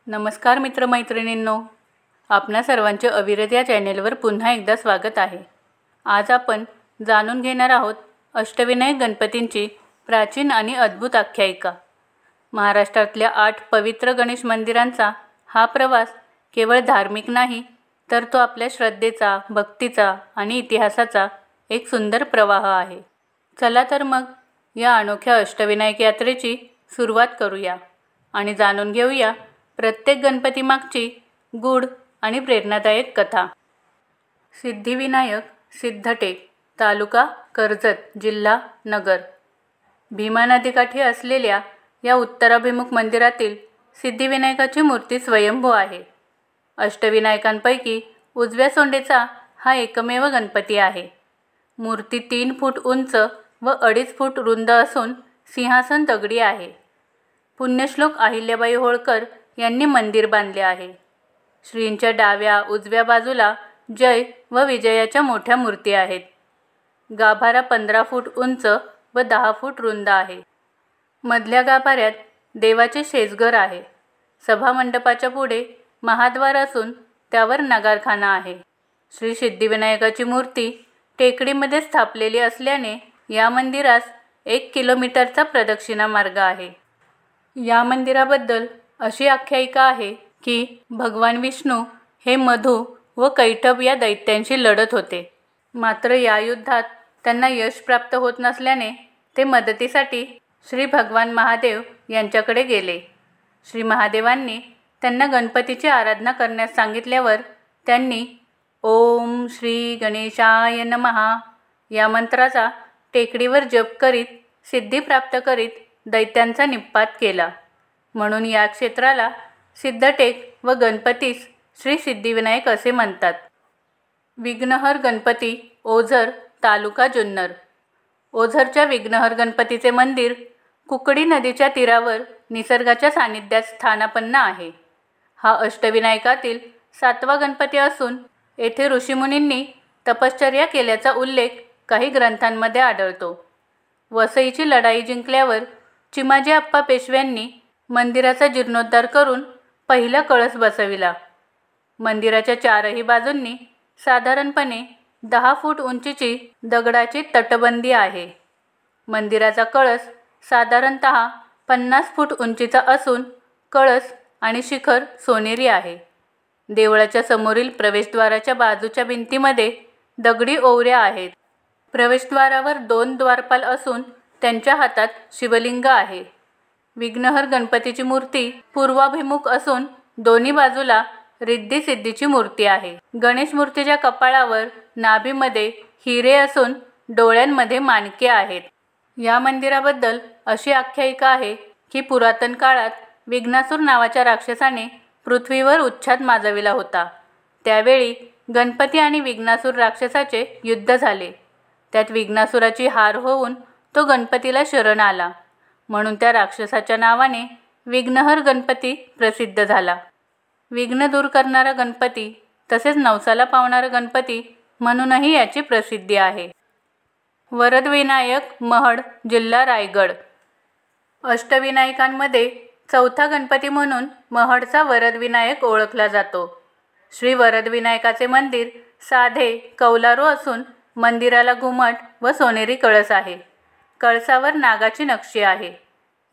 नमस्कार मित्रमैत्रिणींनो, आपणा सर्वांचे अविरत या चॅनेलवर पुन्हा एकदा स्वागत आहे. आज आपण जाणून घेणार आहोत अष्टविनायक गणपतींची प्राचीन आणि अद्भुत आख्यायिका. महाराष्ट्रातल्या 8 पवित्र गणेश मंदिरांचा हा प्रवास केवळ धार्मिक नाही, तर तो आपल्या श्रद्धेचा, भक्तीचा आणि इतिहासाचा एक सुंदर प्रवाह आहे. चला तर मग या अनोख्या अष्टविनायक यात्रेची सुरुवात करूया आणि जाणून घेऊया प्रत्येक गणपतीमागची गूढ आणि प्रेरणादायक कथा. सिद्धिविनायक सिद्धटेक, तालुका कर्जत, जिल्हा नगर. भीमा नदीकाठी असलेल्या या उत्तराभिमुख मंदिरातील सिद्धिविनायकाची मूर्ती स्वयंभू आहे. अष्टविनायकांपैकी उजव्या सोंडेचा हा एकमेव गणपती आहे. मूर्ती 3 फूट उंच व 2.5 फूट रुंद असून सिंहासन दगडी आहे. पुण्यश्लोक अहिल्याबाई होळकर यांनी मंदिर बांधले आहे. श्रींच्या डाव्या उजव्या बाजूला जय व विजयाच्या मोठ्या मूर्ती आहेत. गाभारा 15 फूट उंच व 10 फूट रुंद आहे. मधल्या गाभाऱ्यात देवाचे शेजघर आहे. सभामंडपाच्या पुढे महाद्वार असून त्यावर नगारखाना आहे. श्री सिद्धिविनायकाची मूर्ती टेकडीमध्ये स्थापलेली असल्याने या मंदिरास 1 किलोमीटरचा प्रदक्षिणा मार्ग आहे. या मंदिराबद्दल अशी आख्यायिका आहे की भगवान विष्णू हे मधु व कैटभ या दैत्यांशी लढत होते. मात्र या युद्धात त्यांना यश प्राप्त होत नसल्याने ते मदतीसाठी श्री भगवान महादेव यांच्याकडे गेले. श्री महादेवांनी त्यांना गणपतीची आराधना करण्यास सांगितल्यावर त्यांनी ओम श्री गणेशाय नमः या मंत्राचा टेकडीवर जप करीत सिद्धी प्राप्त करीत दैत्यांचा निप्पात केला. म्हणून या क्षेत्राला सिद्धटेक व गणपतीस श्री सिद्धिविनायक असे म्हणतात. विघ्नहर गणपती ओझर, तालुका जुन्नर. ओझरच्या विघ्नहर गणपतीचे मंदिर कुकडी नदीच्या तीरावर निसर्गाच्या सानिध्यात स्थानापन्न आहे. हा अष्टविनायकातील 7वा गणपती असून येथे ऋषीमुनींनी तपश्चर्या केल्याचा उल्लेख काही ग्रंथांमध्ये आढळतो. वसईची लढाई जिंकल्यावर चिमाजी आप्पा पेशव्यांनी मंदिराचा जीर्णोद्धार करून पहिला कळस बसविला. मंदिराच्या 4ही बाजूंनी साधारणपणे 10 फूट उंचीची दगडाची तटबंदी आहे. मंदिराचा कळस साधारणतः 50 फूट उंचीचा असून कळस आणि शिखर सोनेरी आहे. देवळाच्या समोरील प्रवेशद्वाराच्या बाजूच्या भिंतीमध्ये दगडी ओवऱ्या आहेत. प्रवेशद्वारावर 2 द्वारपाल असून त्यांच्या हातात शिवलिंग आहे. विघ्नहर गणपतीची मूर्ती पूर्वाभिमुख असून दोन्ही बाजूला रिद्धी सिद्धीची मूर्ती आहे. गणेश मूर्तीच्या कपाळावर नाभीमध्ये हिरे असून डोळ्यांमध्ये माणके आहेत. या मंदिराबद्दल अशी आख्यायिका आहे की पुरातन काळात विघ्नासूर नावाच्या राक्षसाने पृथ्वीवर उच्छाद माजविला होता. त्यावेळी गणपती आणि विघ्नासूर राक्षसाचे युद्ध झाले. त्यात विघ्नासुराची हार होऊन तो गणपतीला शरण आला. म्हणून त्या राक्षसाच्या नावाने विघ्नहर गणपती प्रसिद्ध झाला. विघ्न दूर करणारा गणपती तसेच नवसाला पावणारा गणपती म्हणूनही याची प्रसिद्धी आहे. वरदविनायक महड, जिल्हा रायगड. अष्टविनायकांमध्ये 4था गणपती म्हणून महडचा वरदविनायक ओळखला जातो. श्री वरदविनायकाचे मंदिर साधे कौलारू असून मंदिराला घुमट व सोनेरी कळस आहे. कळसावर नागाची नक्षी आहे.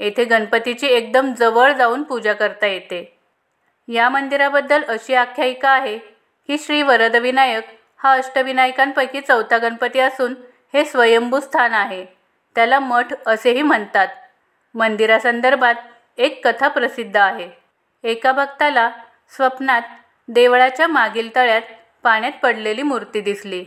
येथे गणपतीची एकदम जवळ जाऊन पूजा करता येते. या मंदिराबद्दल अशी आख्यायिका आहे की श्री वरदविनायक हा अष्टविनायकांपैकी 4था गणपती असून हे स्वयंभू स्थान आहे. त्याला मठ असेही म्हणतात. मंदिरासंदर्भात एक कथा प्रसिद्ध आहे. एका भक्ताला स्वप्नात देवळाच्या मागील तळ्यात पाण्यात पडलेली मूर्ती दिसली.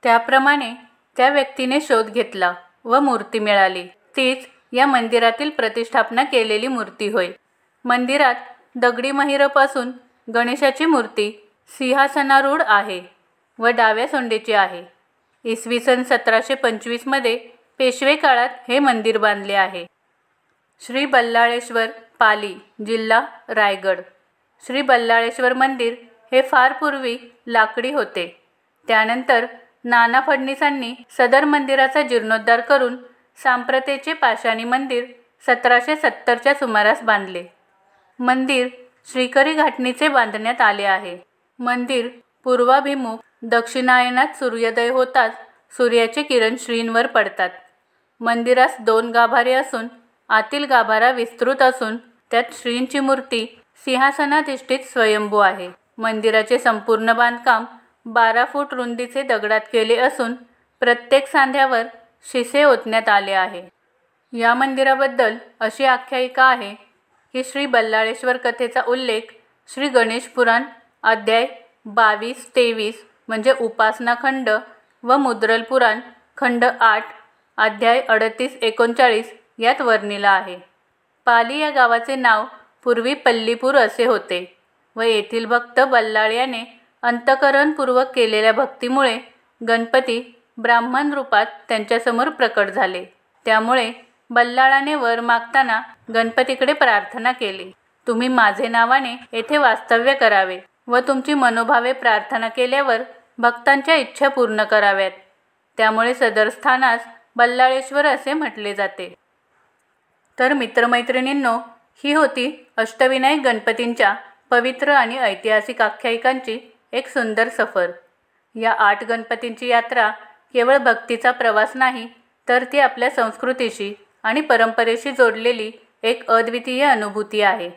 त्याप्रमाणे त्या व्यक्तीने शोध घेतला व मूर्ती मिळाली. तीच या मंदिरातील प्रतिष्ठापना केलेली मूर्ती होय. मंदिरात दगडी महिरपासून गणेशाची मूर्ती सिंहासनारूढ आहे व डाव्या सोंडेची आहे. इसवी सन 1725 मध्ये पेशवे काळात हे मंदिर बांधले आहे. श्री बल्लाळेश्वर पाली, जिल्हा रायगड. श्री बल्लाळेश्वर मंदिर हे फार पूर्वी लाकडी होते. त्यानंतर नाना फडणीसांनी सदर मंदिराचा जीर्णोद्धार करून सांप्रतेचे पाषाणी मंदिर 1770च्या सुमारास बांधले. मंदिर श्रीकरी घाटणीचे बांधण्यात आले आहे. मंदिर पूर्वाभिमुख दक्षिणायनात सूर्योदय होताच सूर्याचे किरण श्रींवर पडतात. मंदिरास 2 गाभारे असून आतील गाभारा विस्तृत असून त्यात श्रींची मूर्ती सिंहासनाधिष्ठित स्वयंभू आहे. मंदिराचे संपूर्ण बांधकाम 12 फूट रुंदीचे दगडात केले असून प्रत्येक सांध्यावर शिसे ओतण्यात आले आहे. या मंदिराबद्दल अशी आख्यायिका आहे की श्री बल्लाळेश्वर कथेचा उल्लेख श्री गणेश पुराण अध्याय 22-23 म्हणजे उपासना खंड व मुद्रल पुराण खंड 8 अध्याय 38-39 यात वर्णिला आहे. पाली या गावाचे नाव पूर्वी पल्लीपूर असे होते व येथील भक्त बल्लाळ याने अंतःकरणपूर्वक केलेल्या भक्तीमुळे गणपती ब्राह्मण रूपात त्यांच्यासमोर प्रकट झाले. त्यामुळे बल्लाळाने वर मागताना गणपतीकडे प्रार्थना केली, तुम्ही माझे नावाने येथे वास्तव्य करावे व तुमची मनोभावे प्रार्थना केल्यावर भक्तांच्या इच्छा पूर्ण कराव्यात. त्यामुळे सदर स्थानास बल्लाळेश्वर असे म्हटले जाते. तर मित्रमैत्रिणींनो, ही होती अष्टविनायक गणपतींच्या पवित्र आणि ऐतिहासिक आख्यायिकांची एक सुंदर सफर. या 8 गणपतींची यात्रा केवळ भक्तीचा प्रवास नाही, तर ती आपल्या संस्कृतीशी आणि परंपरेशी जोडलेली एक अद्वितीय अनुभूती आहे.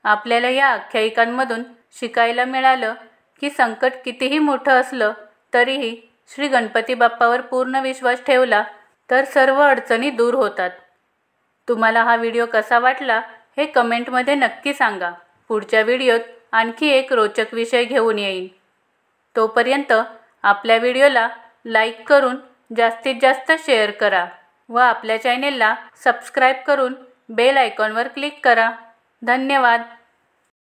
आपल्याला या आख्यायिकांमधून शिकायला मिळालं की संकट कितीही मोठं असलं तरीही श्री गणपती बाप्पावर पूर्ण विश्वास ठेवला तर सर्व अडचणी दूर होतात. तुम्हाला हा व्हिडिओ कसा वाटला हे कमेंटमध्ये नक्की सांगा. पुढच्या व्हिडिओत आणखी एक रोचक विषय घेऊन येईन. तोपर्यंत आपल्या व्हिडिओला लाईक करून जास्तीत जास्त शेअर करा व आपल्या चॅनेलला सबस्क्राईब करून बेल आयकॉनवर क्लिक करा. धन्यवाद.